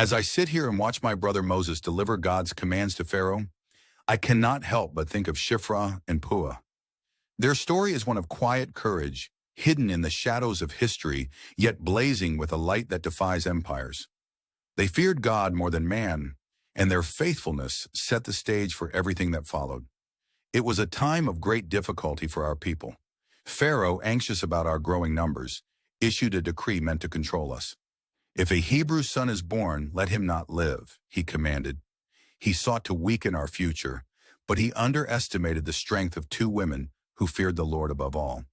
As I sit here and watch my brother Moses deliver God's commands to Pharaoh, I cannot help but think of Shiphrah and Puah. Their story is one of quiet courage, hidden in the shadows of history, yet blazing with a light that defies empires. They feared God more than man, and their faithfulness set the stage for everything that followed. It was a time of great difficulty for our people. Pharaoh, anxious about our growing numbers, issued a decree meant to control us. "If a Hebrew son is born, let him not live," he commanded. He sought to weaken our future, but he underestimated the strength of two women who feared the Lord above all.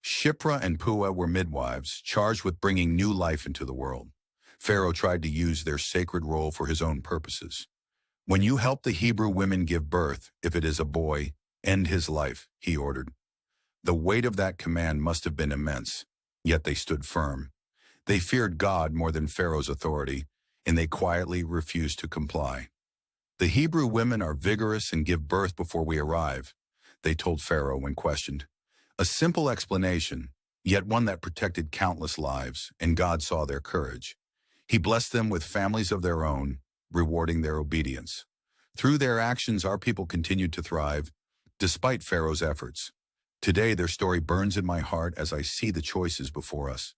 Shiphrah and Puah were midwives, charged with bringing new life into the world. Pharaoh tried to use their sacred role for his own purposes. "When you help the Hebrew women give birth, if it is a boy, end his life," he ordered. The weight of that command must have been immense, yet they stood firm. They feared God more than Pharaoh's authority, and they quietly refused to comply. "The Hebrew women are vigorous and give birth before we arrive," they told Pharaoh when questioned. A simple explanation, yet one that protected countless lives, and God saw their courage. He blessed them with families of their own, rewarding their obedience. Through their actions, our people continued to thrive, despite Pharaoh's efforts. Today, their story burns in my heart as I see the choices before us.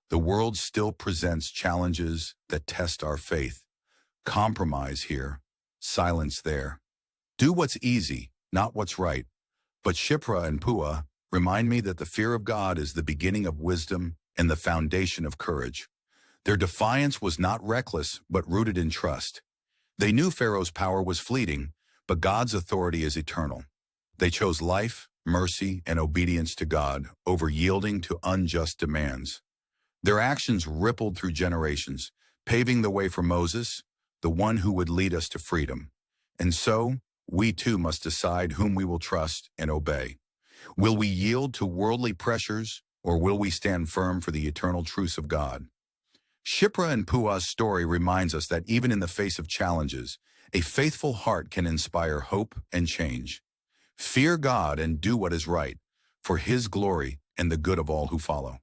The world still presents challenges that test our faith. Compromise here, silence there. Do what's easy, not what's right. But Shiphrah and Puah remind me that the fear of God is the beginning of wisdom and the foundation of courage. Their defiance was not reckless, but rooted in trust. They knew Pharaoh's power was fleeting, but God's authority is eternal. They chose life, mercy, and obedience to God over yielding to unjust demands. Their actions rippled through generations, paving the way for Moses, the one who would lead us to freedom. And so, we too must decide whom we will trust and obey. Will we yield to worldly pressures, or will we stand firm for the eternal truths of God? Shiphrah and Puah's story reminds us that even in the face of challenges, a faithful heart can inspire hope and change. Fear God and do what is right, for His glory and the good of all who follow.